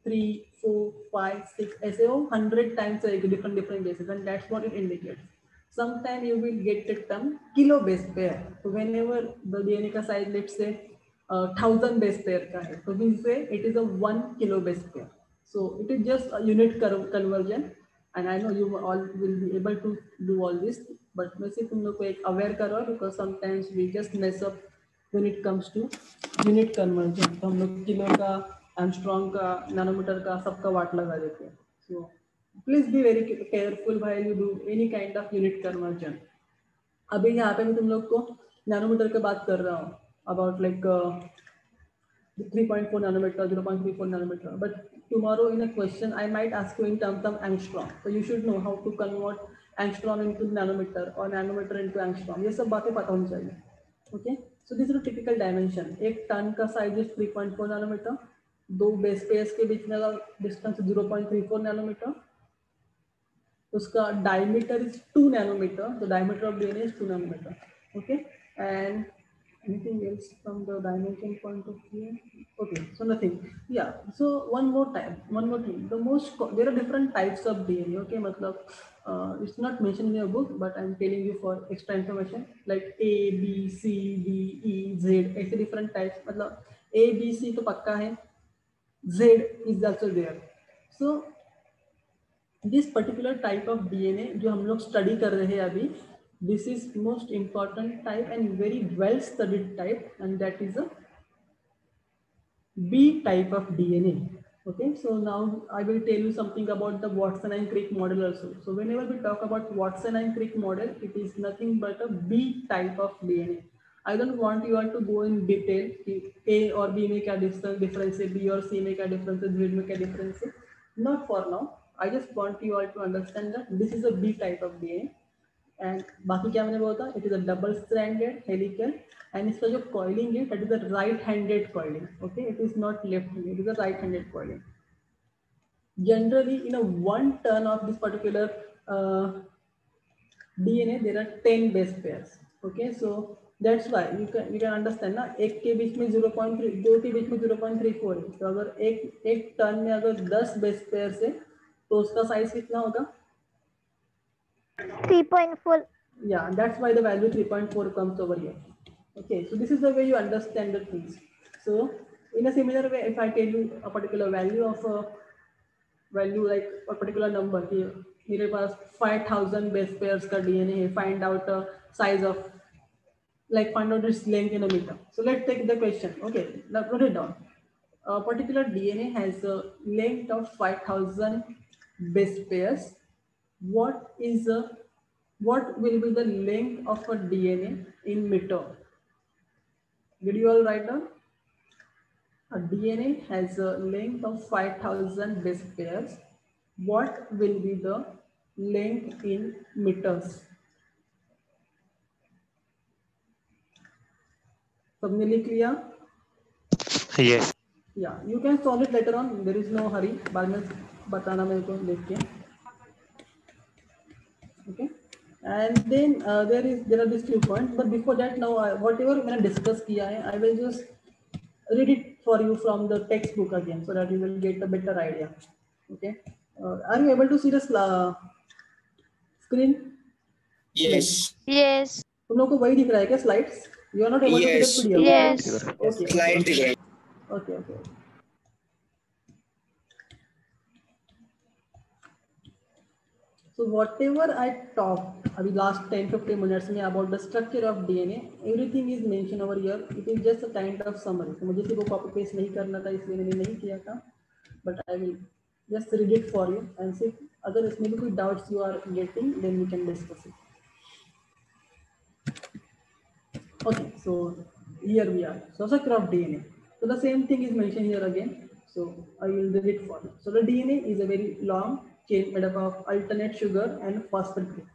3 4 5 6 ऐसे वो 100 times है different bases, and that's what it indicates. Sometime you will get the term kilo base pair. So whenever the DNA का size, let's say 1000 base pair का है, तो we say it is a 1 kilo base pair. So it is just a unit conversion, and I know you all will be able to do all this, but मैं सिर्फ तुम लोग को एक aware कर रहा हूँ because sometimes we just mess up when it comes to unit conversion. तो हम लोग किलो का, एंगस्ट्रॉम का, नैनोमीटर का, सबका वाट लगा देते हैं. So please be very careful while you do any kind of unit conversion. अभी यहाँ पे मैं तुम लोग को नैनोमीटर की बात कर रहा हूँ about like 3.4 nanometer, 0.34 nanometer. But tomorrow in a question, I might ask you in terms of angstrom. So you should know how to convert angstrom into nanometer or nanometer into angstrom. ये सब बातें पता होनी चाहिए. Okay. So this is a typical dimension. एक ton का size is 3.4 nanometer. दो base pairs के बीच में का डिस्टेंस 0.34 nanometer. उसका diameter is 2 nanometer. The diameter of DNA is 2 nanometer. Okay. And anything else from the dimension point of view? Okay, so nothing. Yeah, so one more thing. There are different types of DNA. Okay, matlab, it's not mentioned in your book, but I'm telling you for extra information, like A, B, C, D, E, Z, ऐसे different types. matlab A, B, C तो पक्का है, Z is also there. So this particular type of DNA जो हम लोग study कर रहे हैं अभी, this is most important type and very well studied type, and that is a B type of DNA. Okay, so now I will tell you something about the Watson and Crick model also. So whenever we talk about Watson and Crick model, it is nothing but a B type of DNA. I don't want you all to go in detail कि A और B में क्या difference है, B और C में क्या difference है, Z में क्या difference है. Not for now. I just want you all to understand that this is a B type of DNA. And बाकी क्या मैंने बोला था, it is a double stranded helical, and इसका जो coiling है, that is a right-handed coiling. Okay, it is not left-handed, it is a right-handed coiling. Generally, in a 1 ton of this particular DNA, there are 10 base pairs. Okay, so that's why you can understand ना, एक के बीच में 0.3, दो के बीच में 0.34 है. तो अगर एक टन में अगर 10 बेस पेयर्स है, तो उसका साइज कितना होगा? 3.4. Yeah, that's why the value 3.4 comes over here. Okay, so this is the way you understand the things. So in a similar way, if I tell you a particular value of a value like a particular number here, मेरे पास 5000 base pairs का DNA है, find out a size of, like find out its length in a meter. So let's take the question. Okay, now put it down. A particular DNA has a length of 5000 base pairs. What will be the length of a DNA in meter? Did you all write down? A DNA has a length of 5000 base pairs. What will be the length in meters? Something clear? Yes. Yeah, you can solve it later on. There is no hurry. बाद में बताना मेरे को देख के. Okay. And then there are these few points. But before that, now whatever मैंने discuss किया है, I will just read it for you from the textbook again, so that you will get a better idea. Okay. Are you able to see the screen? Yes. Yes. तुम लोग को वही दिख रहा है क्या slides? You are not able to see the Yes. PDF. Yes. Okay. Slide दिख रहा है. Okay. So whatever I talked अभी last 10-15 minutes में about the structure of DNA, everything is mentioned over here. It is just a kind of summary. तो मुझे सिर्फ वो copy paste नहीं करना था, इसलिए मैंने नहीं किया था. But I will just read it for you and see अगर इसमें भी कोई doubts you are getting, then we can discuss it. Okay, so here we are. So structure of DNA. So the same thing is mentioned here again. So I will read it for you. So the DNA is a very long chain made up of alternate sugar and phosphate group.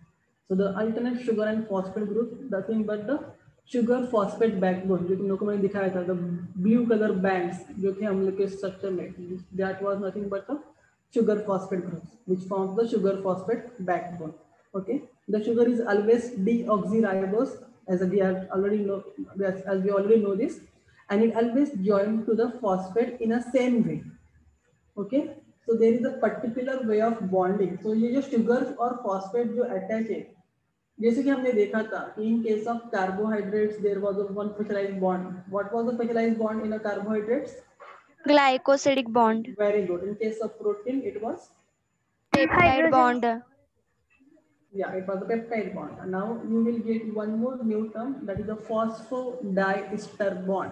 So the alternate sugar and phosphate group, nothing but the sugar phosphate backbone. जो तुम लोगों को मैंने दिखाया था, the blue color bands जो थे हम लोग के structure में, that was nothing but the sugar phosphate groups, which forms the sugar phosphate backbone. Okay, the sugar is always deoxyribose, as we already know this, and it always joined to the phosphate in a same way. Okay, so there is a particular way of bonding. So ये जो sugar और phosphate जो attach है, जैसे कि हमने देखा था in case of carbohydrates there was one specialized bond. What was the specialized bond in a carbohydrates? Glycosidic bond. Very good. In case of protein it was, Peptide bond. yeah, it was a peptide bond. And now you will get one more new term, that is a phosphodiester bond.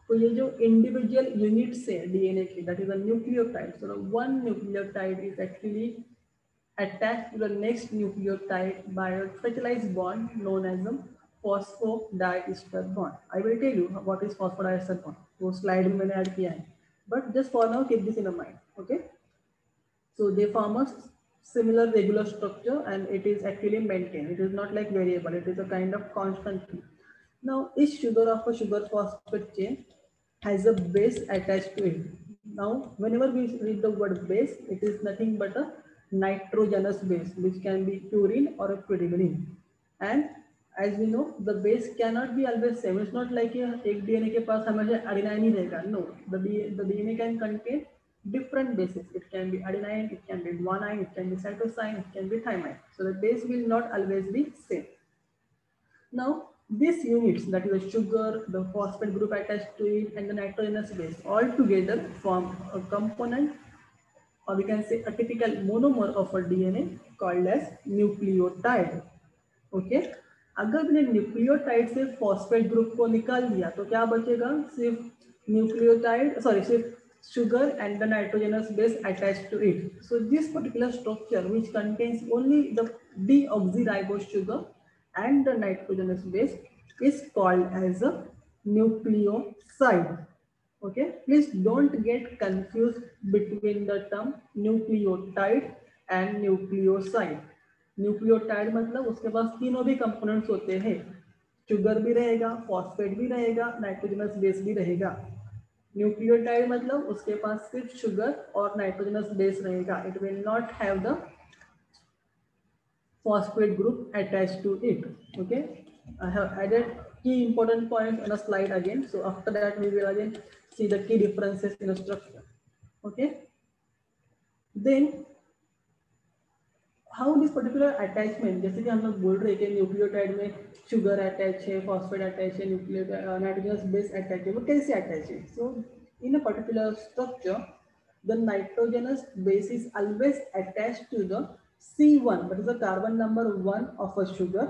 तो ये जो individual units है DNA की, that is a nucleotide. So the one nucleotide is actually attached to the next nucleotide by a specialized bond known as a phosphodiester bond. I will tell you what is phosphodiester bond. वो slide में मैंने add किया है. But just for now, keep this in mind. Okay. So they form a similar regular structure, and it is actually maintained. It is not like variable. It is a kind of constant thing. Now, each sugar of a sugar phosphate chain has a base attached to it. Now, whenever we read the word base, it is nothing but a nitrogenous base, which can be purine or a pyrimidine. And as we know, the base cannot be always same. It's not like एक DNA के पास हमेशा adenine ही रहेगा. No, the DNA can contain different bases. It can be adenine, it can be guanine, it can be cytosine, it can be thymine. So the base will not always be same. Now, these units, that is the sugar, the phosphate group attached to it, and the nitrogenous base, all together form a component, or we can say a typical monomer of a DNA called as nucleotide. Okay, अगर मैंने nucleotide से phosphate group को निकाल दिया तो क्या बचेगा? सिर्फ न्यूक्लियोटाइड, सिर्फ sugar and the nitrogenous base attached to it. So this particular structure, which contains only the deoxyribose sugar and the nitrogenous base, is called as a nucleoside. Okay, please don't get confused between the term nucleotide and nucleoside. Nucleotide मतलब उसके पास तीनों भी components होते हैं, sugar भी रहेगा, phosphate भी रहेगा, नाइट्रोजनस बेस भी रहेगा. न्यूक्लियोटाइड मतलब उसके पास सिर्फ शुगर और नाइट्रोजनस बेस रहेगा. It will not have the phosphate group attached to it. Okay, I have added key important points on a slide again. So after that we will again see the key differences in a structure. Okay, then how this particular attachment, जैसे कि हम लोग बोल रहे हैं कि nucleotide में sugar attach है, फॉस्फेट अटैच है, न्यूक्लियोटाइड नाइट्रोजनस बेस अटैच है, वो कैसे अटैच है? So in a particular structure the nitrogenous base is always attached to the C1, that is the carbon number 1 of a sugar,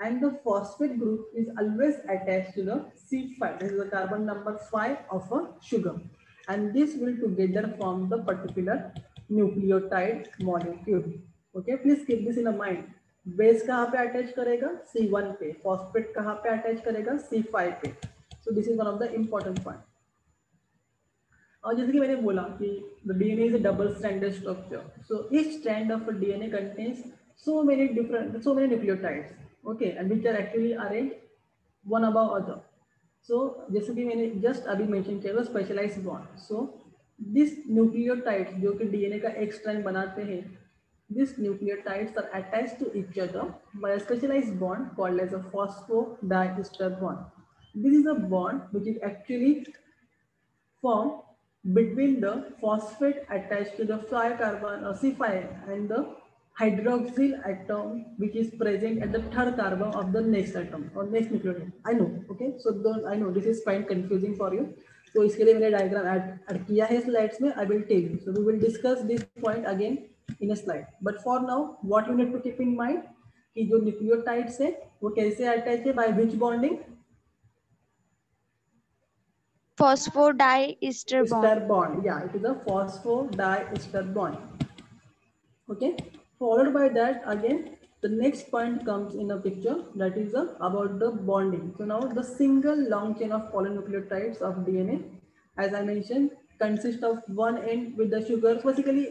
and the phosphate group is always attached to the C5, that is the carbon number 5 of a sugar, and this will together form the particular nucleotide molecule. Okay, please keep this in mind. Base कहाँ पे attach करेगा? C1 पे. Phosphate कहाँ पे attach करेगा? C5 पे. So this is one of the important point. और जैसे कि मैंने बोला कि the DNA is a double stranded structure. So each strand of a DNA contains so many nucleotides, okay, and which are actually arranged one above other. So जैसे कि मैंने just अभी mention किया था specialized bond. So this nucleotides जो कि DNA का एक strand बनाते हैं, these nucleotides are attached to each other by a specialized bond called as a phosphodiester bond. This is a bond which is actually formed between the phosphate attached to the 5 carbon or C5 and the hydroxyl atom which is present at the third carbon of the next atom or next nucleotide. I know, okay, so don't, I know this is quite confusing for you. So इसके लिए मैंने diagram add किया है slides में. I will tell you. So we will discuss this point again in a slide. But for now, what you need to keep in mind कि जो nucleotides है वो कैसे attach है, by which bonding? Phosphodiester Ester bond. bond. Yeah, it is a phosphodiester bond. Okay. Followed by that, again, the next point comes in a picture, that is about the bonding. So now the single long chain of polynucleotides of DNA, as I mentioned, consists of one end with the sugars. Basically,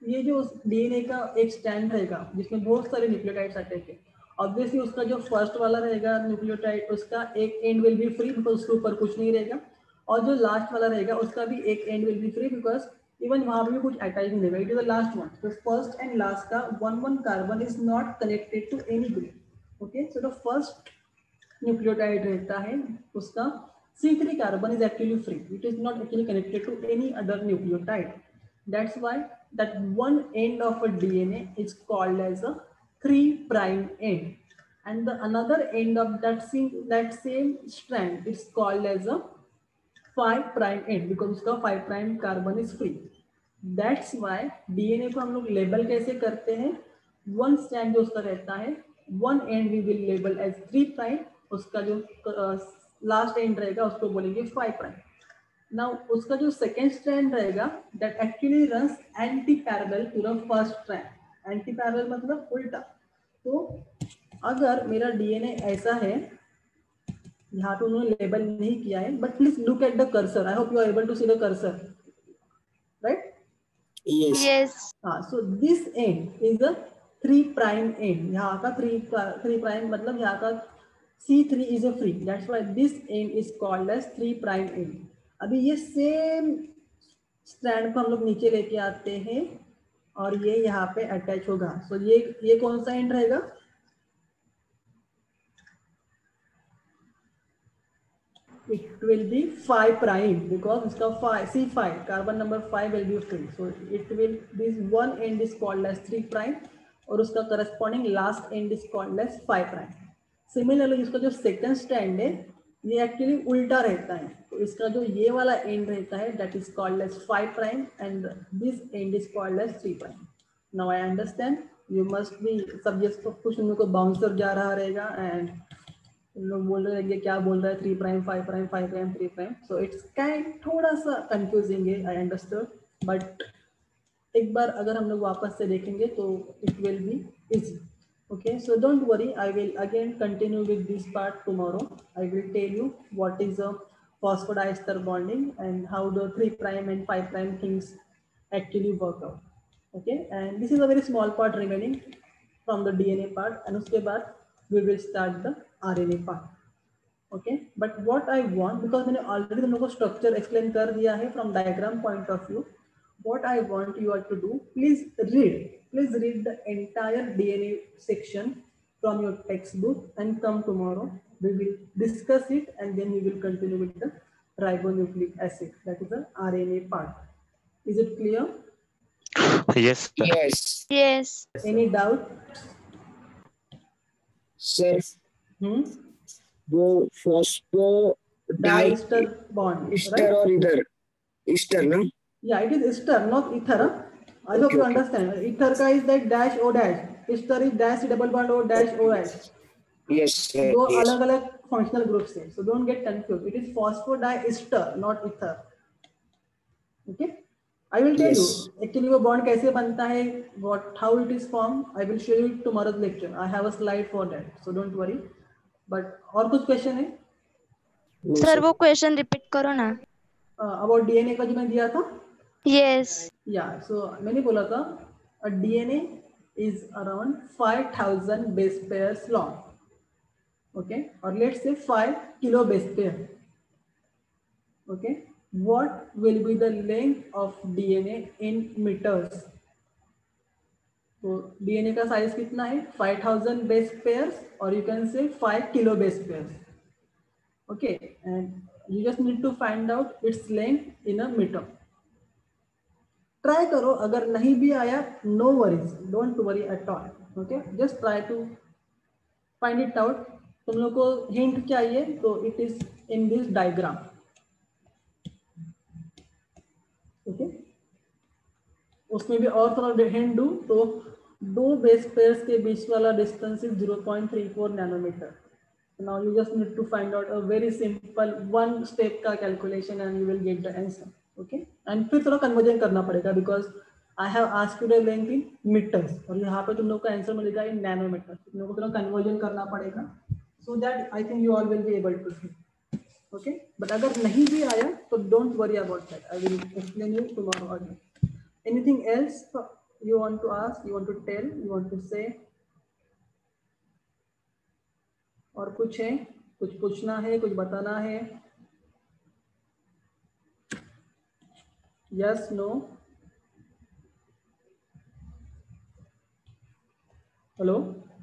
ये जो DNA का एक stand रहेगा जिसमें बहुत सारे nucleotides attach है. Obviously उसका जो फर्स्ट वाला रहेगा न्यूक्लियोटाइड, उसका एक end will be free because उसके ऊपर कुछ नहीं रहेगा, और जो लास्ट वाला रहेगा उसका भी एक end will be free because even वहां पे भी कुछ अटैच नहीं रहेगा. It is the last one. तो फर्स्ट एंड लास्ट का one carbon is not connected to any group. Okay, so the first nucleotide रहता है उसका C3 carbon is actually free. It is not actually connected to any other nucleotide. That's why that one end of a DNA is called as a 3' end, and the another end of that same strand is called as a 5' end because उसका 5' carbon is free. That's why DNA को हम लोग label कैसे करते हैं? One strand जो उसका रहता है, one end we will label as 3', उसका जो लास्ट एंड रहेगा उसको बोलेंगे 5'. नाउ उसका जो सेकेंड स्ट्रैंड रहेगा that actually runs antiparallel to the first strand. Antiparallel मतलब उल्टा. तो अगर मेरा डीएनए ऐसा है, यहाँ पे उन्होंने लेबल नहीं किया है, but please look at the cursor. I hope you are able to see the cursor, right? Yes. हाँ, so this end is the 3' end. यहाँ का 3' मतलब यहाँ का C3 is a free. That's why this end is called as 3' end. अभी ये same strand को हम लोग नीचे लेके आते हैं और ये यहाँ पे अटैच होगा. सो ये कौन सा एंड रहेगा? It will be 5' because इसका C5 carbon number 5 will be free. So it will, this one end is called as 3' और उसका corresponding last end is called as 5'. Similarly इसका जो सेकंड स्टैंड है ये एक्चुअली उल्टा रहता है. तो इसका जो ये वाला एंड रहता है that is called as 5' end this end is called as 3'. Now I understand you must be subject को कुछ उन लोग को बाउंसर जा रहा रहेगा एंड लोग बोल रहे हैं क्या बोल रहा है 3', 5', 5', 3'. सो इट्स काइंड थोड़ा सा कंफ्यूजिंग है, आई अंडरस्टूड, बट एक बार अगर हम लोग वापस से देखेंगे तो it will be easy. Okay, so don't worry, I will again continue with this part tomorrow. I will tell you what is a phosphodiester bonding and how the 3' and 5' things actually work out. Okay, and this is a very small part remaining from the DNA part, and uske baad we will start the RNA part. Okay, but what I want, because मैंने already तुम लोगों को structure explain कर दिया है from diagram point of view, what I want you all to do, please read the entire DNA section from your textbook and come tomorrow. We will discuss it and then we will continue with the ribonucleic acid, that is the RNA part. Is it clear? Yes, sir. Yes. Yes. Any doubt? Sir, Hmm? phospho Diester bond, ester right? or either ester, no? Yeah, it is ester, not ether. Huh? I hope Okay, you okay. understand. Ether ka is that dash O dash. Ester is dash double bond O dash O dash. Yes, sir. दो Yes. अलग अलग functional group से. So don't get confused. It is phosphodiester, not ether. Okay. I will tell Yes. you actually वो bond कैसे बनता है, what how it is formed. I will show you tomorrow's lecture. I have a slide for that, so don't worry. But और कुछ question है No, sir sir. वो question repeat करो ना. अबाउट डीएनए का जो मैं दिया था. यस. या सो मैंने बोला था a DNA is around 5000 base pairs long. Okay, or let's say 5 kilo base pair. Okay, what will be the length of DNA in meters? तो डीएनए का साइज कितना है 5000 बेस पेयर्स और you can say 5 kilo base pairs. Okay, and you just need to find out its length in a metre. Try करो, अगर नहीं भी आया no worries, don't worry at all. Okay, just try to find it out. तुम लोग को hint चाहिए तो it is in this diagram. Okay, उसमें भी और थोड़ा हिंट दूं तो दो बेस पेयर्स के बीच वाला distance is 0.34 nanometre. Now you just need to find out a very simple one step का calculation and you will get the answer. Okay, and फिर थोड़ा कन्वर्जन करना पड़ेगा because I have asked you the length in metres और यहाँ पे तुम लोग का आंसर मिलेगा इन नैनोमीटर. तुम लोग को थोड़ा कन्वर्जन करना पड़ेगा so that I think you all will be able to do. Okay, but अगर नहीं भी आया तो don't worry about that. I will explain you tomorrow again. Anything else you want to ask, you want to tell, you want to say? और कुछ है, कुछ पूछना है, कुछ बताना है? Yes, no? Hello?